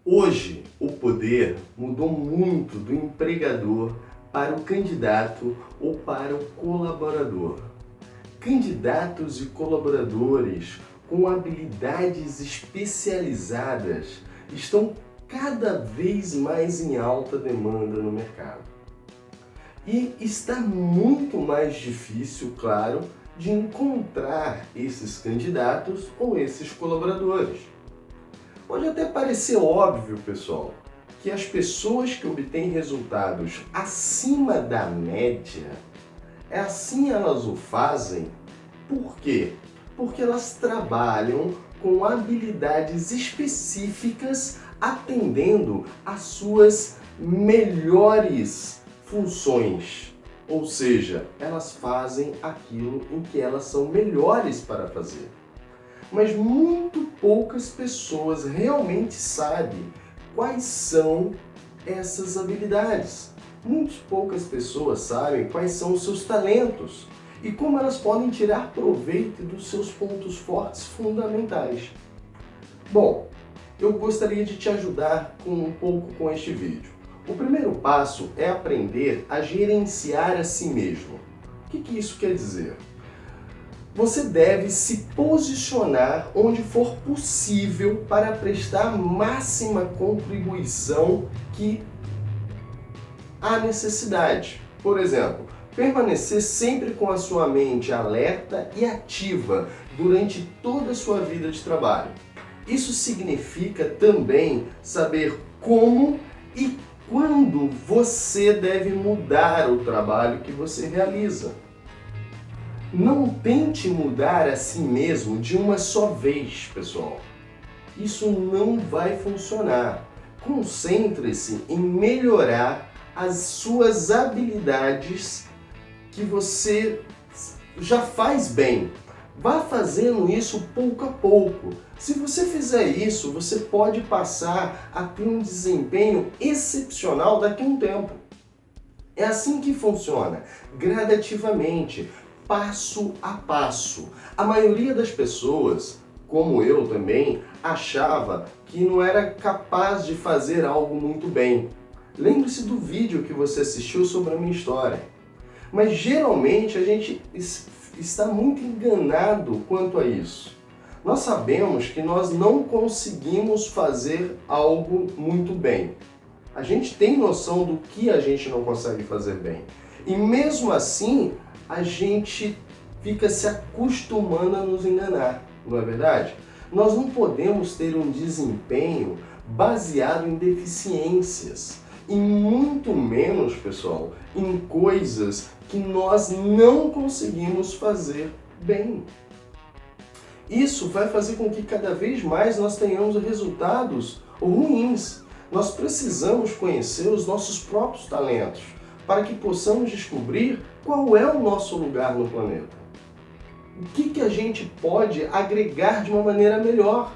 Hoje, o poder mudou muito do empregador para o candidato ou para o colaborador. Candidatos e colaboradores com habilidades especializadas estão cada vez mais em alta demanda no mercado. E está muito mais difícil, claro, de encontrar esses candidatos ou esses colaboradores. Pode até parecer óbvio, pessoal, que as pessoas que obtêm resultados acima da média, assim elas o fazem. Por quê? Porque elas trabalham com habilidades específicas atendendo às suas melhores funções. Ou seja, elas fazem aquilo em que elas são melhores para fazer. Mas muito poucas pessoas realmente sabem quais são essas habilidades. Muito poucas pessoas sabem quais são os seus talentos e como elas podem tirar proveito dos seus pontos fortes fundamentais. Bom, eu gostaria de te ajudar um pouco com este vídeo. O primeiro passo é aprender a gerenciar a si mesmo. O que isso quer dizer? Você deve se posicionar onde for possível para prestar máxima contribuição que há necessidade. Por exemplo, permanecer sempre com a sua mente alerta e ativa durante toda a sua vida de trabalho. Isso significa também saber como e quando você deve mudar o trabalho que você realiza. Não tente mudar a si mesmo de uma só vez, pessoal. Isso não vai funcionar. Concentre-se em melhorar as suas habilidades que você já faz bem. Vá fazendo isso pouco a pouco. Se você fizer isso, você pode passar a ter um desempenho excepcional daqui a um tempo. É assim que funciona, gradativamente, passo a passo. A maioria das pessoas, como eu também, achava que não era capaz de fazer algo muito bem. Lembre-se do vídeo que você assistiu sobre a minha história. Mas geralmente a gente está muito enganado quanto a isso. Nós sabemos que nós não conseguimos fazer algo muito bem. A gente tem noção do que a gente não consegue fazer bem. E mesmo assim, a gente fica se acostumando a nos enganar, não é verdade? Nós não podemos ter um desempenho baseado em deficiências. E muito menos, pessoal, em coisas que nós não conseguimos fazer bem. Isso vai fazer com que cada vez mais nós tenhamos resultados ruins. Nós precisamos conhecer os nossos próprios talentos para que possamos descobrir qual é o nosso lugar no planeta. O que a gente pode agregar de uma maneira melhor.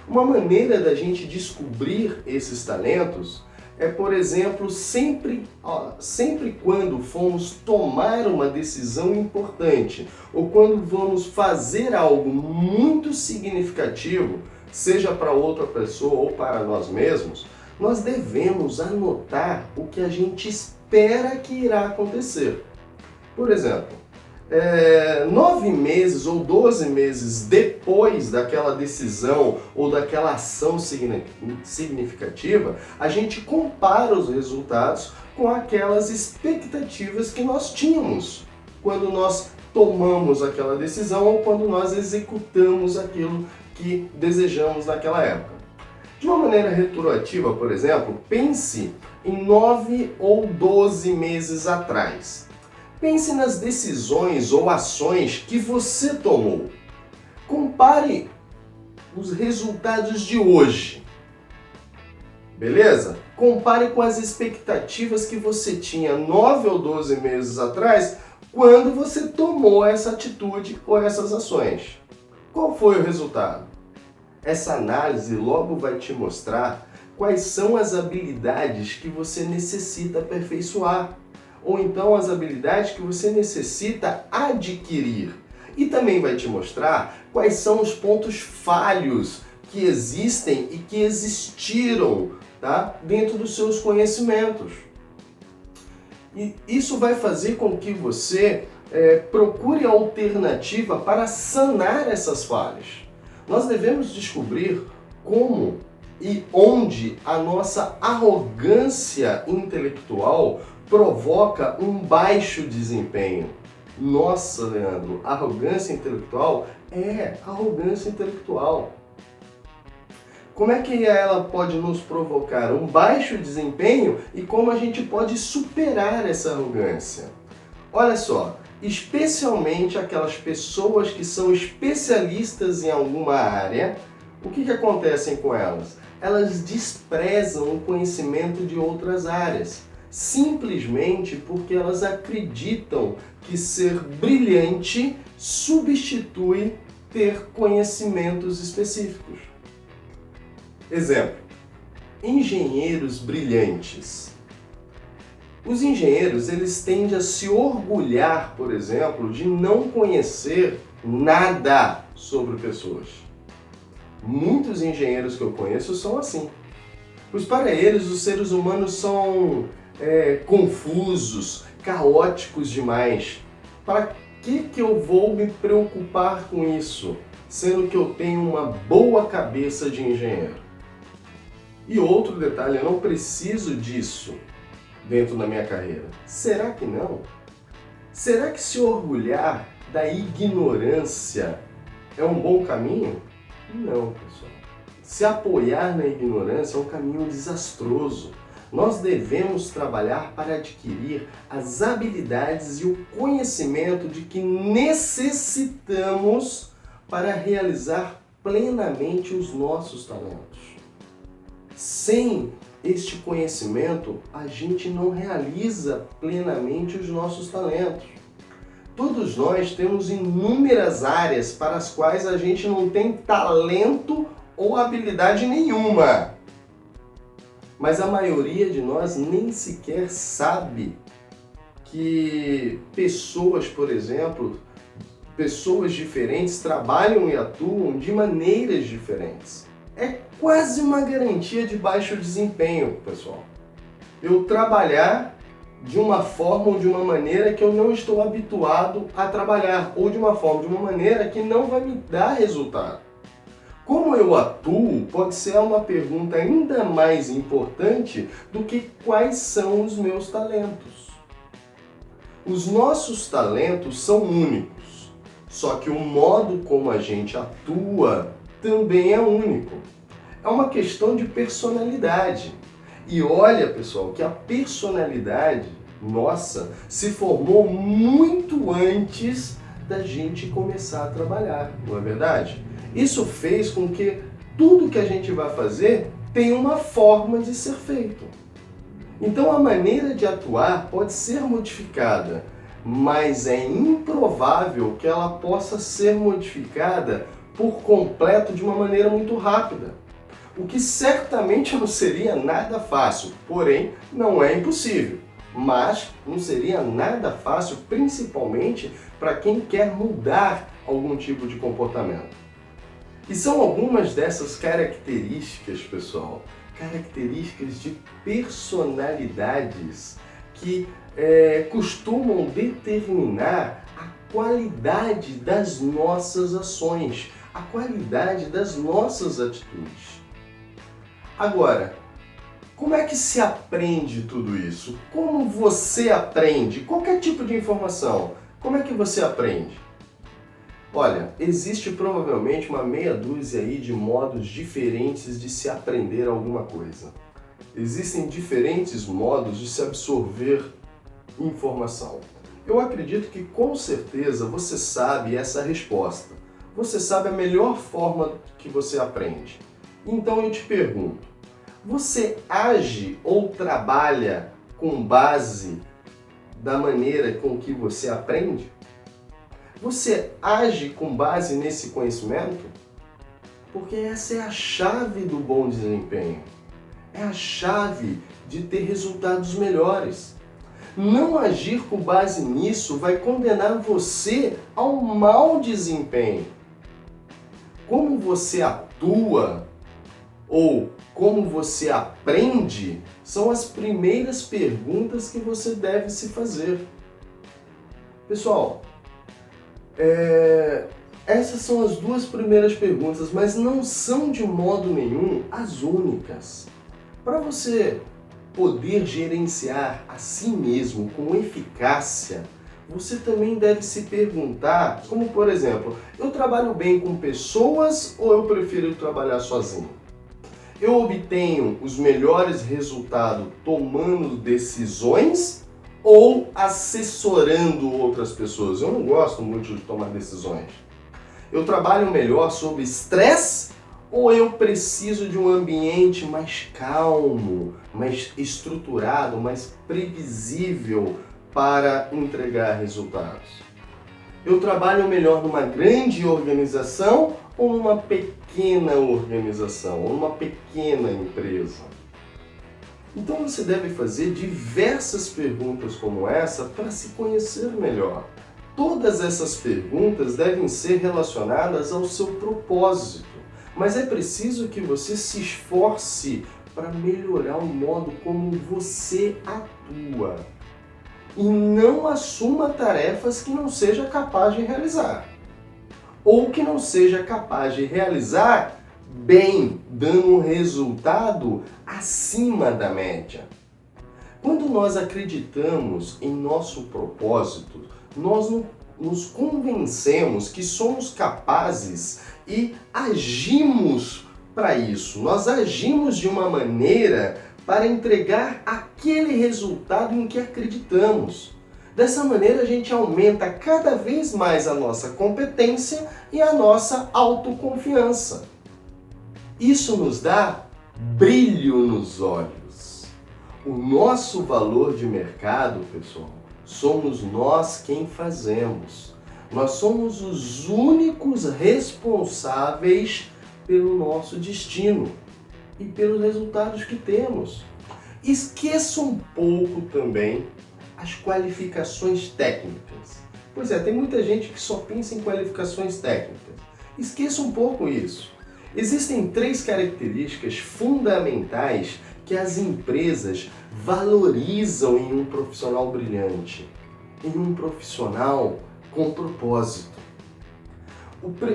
Uma maneira da gente descobrir esses talentos é, por exemplo, sempre quando formos tomar uma decisão importante ou quando vamos fazer algo muito significativo, seja para outra pessoa ou para nós mesmos, nós devemos anotar o que a gente espera que irá acontecer. Por exemplo, 9 meses ou 12 meses depois daquela decisão ou daquela ação significativa, a gente compara os resultados com aquelas expectativas que nós tínhamos quando nós tomamos aquela decisão ou quando nós executamos aquilo que desejamos naquela época. De uma maneira retroativa, por exemplo, pense em 9 ou 12 meses atrás. Pense nas decisões ou ações que você tomou. Compare os resultados de hoje. Beleza? Compare com as expectativas que você tinha 9 ou 12 meses atrás, quando você tomou essa atitude ou essas ações. Qual foi o resultado? Essa análise logo vai te mostrar quais são as habilidades que você necessita aperfeiçoar, ou então as habilidades que você necessita adquirir. E também vai te mostrar quais são os pontos falhos que existem e que existiram, tá? Dentro dos seus conhecimentos. E isso vai fazer com que você procure alternativa para sanar essas falhas. Nós devemos descobrir como e onde a nossa arrogância intelectual provoca um baixo desempenho. Nossa, Leandro, arrogância intelectual é arrogância intelectual. Como é que ela pode nos provocar um baixo desempenho e como a gente pode superar essa arrogância? Olha só, especialmente aquelas pessoas que são especialistas em alguma área, o que acontece com elas? Elas desprezam o conhecimento de outras áreas, simplesmente porque elas acreditam que ser brilhante substitui ter conhecimentos específicos. Exemplo, engenheiros brilhantes. Os engenheiros, eles tendem a se orgulhar, por exemplo, de não conhecer nada sobre pessoas. Muitos engenheiros que eu conheço são assim. Pois para eles, os seres humanos são confusos, caóticos demais. Para que eu vou me preocupar com isso, sendo que eu tenho uma boa cabeça de engenheiro? E outro detalhe, eu não preciso disso dentro da minha carreira. Será que não? Será que se orgulhar da ignorância é um bom caminho? Não, pessoal. Se apoiar na ignorância é um caminho desastroso. Nós devemos trabalhar para adquirir as habilidades e o conhecimento de que necessitamos para realizar plenamente os nossos talentos. Sem este conhecimento, a gente não realiza plenamente os nossos talentos. Todos nós temos inúmeras áreas para as quais a gente não tem talento ou habilidade nenhuma. Mas a maioria de nós nem sequer sabe que pessoas, por exemplo, pessoas diferentes trabalham e atuam de maneiras diferentes. É quase uma garantia de baixo desempenho, pessoal. Eu trabalhar de uma forma ou de uma maneira que eu não estou habituado a trabalhar, ou de uma forma, de uma maneira que não vai me dar resultado. Como eu atuo pode ser uma pergunta ainda mais importante do que quais são os meus talentos. Os nossos talentos são únicos, só que o modo como a gente atua também é único. É uma questão de personalidade. E olha, pessoal, que a personalidade nossa se formou muito antes da gente começar a trabalhar, não é verdade? Isso fez com que tudo que a gente vai fazer tenha uma forma de ser feito. Então a maneira de atuar pode ser modificada, mas é improvável que ela possa ser modificada por completo de uma maneira muito rápida. O que certamente não seria nada fácil, porém não é impossível. Mas não seria nada fácil, principalmente para quem quer mudar algum tipo de comportamento. E são algumas dessas características, pessoal, características de personalidades que costumam determinar a qualidade das nossas ações, a qualidade das nossas atitudes. Agora, como é que se aprende tudo isso? Como você aprende? Qualquer tipo de informação, como é que você aprende? Olha, existe provavelmente uma meia dúzia aí de modos diferentes de se aprender alguma coisa. Existem diferentes modos de se absorver informação. Eu acredito que com certeza você sabe essa resposta. Você sabe a melhor forma que você aprende. Então eu te pergunto, você age ou trabalha com base da maneira com que você aprende? Você age com base nesse conhecimento? Porque essa é a chave do bom desempenho. É a chave de ter resultados melhores. Não agir com base nisso vai condenar você ao mau desempenho. como você atua ou como você aprende são as primeiras perguntas que você deve se fazer. Pessoal, essas são as duas primeiras perguntas, mas não são de modo nenhum as únicas. Para você poder gerenciar a si mesmo com eficácia, você também deve se perguntar, como por exemplo, eu trabalho bem com pessoas ou eu prefiro trabalhar sozinho? Eu obtenho os melhores resultados tomando decisões ou assessorando outras pessoas? Eu não gosto muito de tomar decisões. Eu trabalho melhor sob estresse ou eu preciso de um ambiente mais calmo, mais estruturado, mais previsível para entregar resultados? Eu trabalho melhor numa grande organização ou numa pequena organização, ou numa pequena empresa? Então você deve fazer diversas perguntas como essa para se conhecer melhor. Todas essas perguntas devem ser relacionadas ao seu propósito, mas é preciso que você se esforce para melhorar o modo como você atua. E não assuma tarefas que não seja capaz de realizar. Ou que não seja capaz de realizar bem, dando um resultado acima da média. Quando nós acreditamos em nosso propósito, nós nos convencemos que somos capazes e agimos para isso. Nós agimos de uma maneira para entregar aquele resultado em que acreditamos. Dessa maneira a gente aumenta cada vez mais a nossa competência e a nossa autoconfiança. Isso nos dá brilho nos olhos. O nosso valor de mercado, pessoal, somos nós quem fazemos. Nós somos os únicos responsáveis pelo nosso destino e pelos resultados que temos. Esqueça um pouco também as qualificações técnicas. Pois é, tem muita gente que só pensa em qualificações técnicas. Esqueça um pouco isso. Existem 3 características fundamentais que as empresas valorizam em um profissional brilhante, em um profissional com propósito.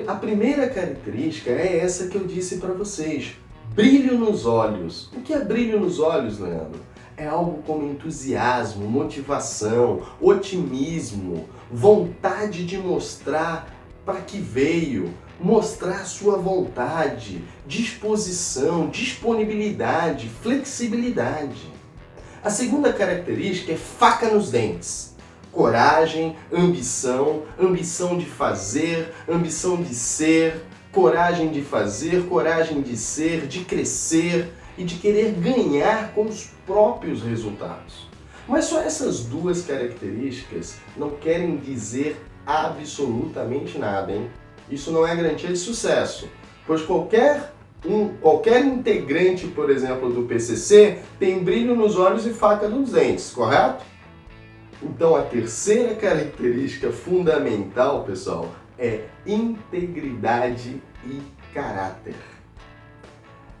A primeira característica é essa que eu disse para vocês: brilho nos olhos. O que é brilho nos olhos, Leandro? É algo como entusiasmo, motivação, otimismo, vontade de mostrar para que veio, mostrar sua vontade, disposição, disponibilidade, flexibilidade. A segunda característica é faca nos dentes. Coragem, ambição, ambição de fazer, ambição de ser, coragem de fazer, coragem de ser, de crescer e de querer ganhar com os próprios resultados. Mas só essas 2 características não querem dizer absolutamente nada, hein? Isso não é garantia de sucesso, pois qualquer integrante, por exemplo, do PCC tem brilho nos olhos e faca nos dentes, correto? Então a terceira característica fundamental, pessoal, é integridade e caráter.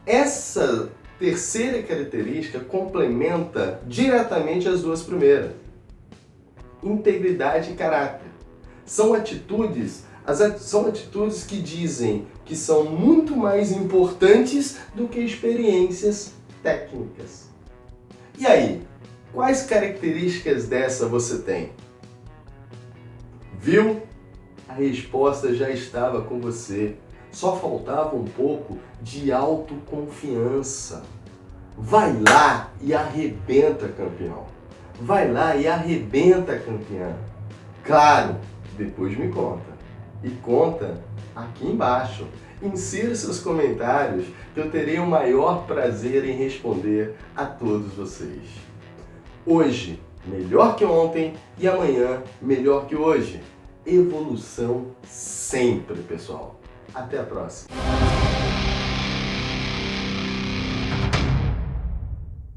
Essa terceira característica complementa diretamente as 2 primeiras. Integridade e caráter. São atitudes que dizem que são muito mais importantes do que experiências técnicas. E aí, quais características dessa você tem? Viu? A resposta já estava com você. Só faltava um pouco de autoconfiança. Vai lá e arrebenta, campeão. Vai lá e arrebenta, campeã. Claro, depois me conta. E conta aqui embaixo. Insira seus comentários que eu terei o maior prazer em responder a todos vocês. Hoje, melhor que ontem, e amanhã, melhor que hoje. Evolução sempre, pessoal. Até a próxima.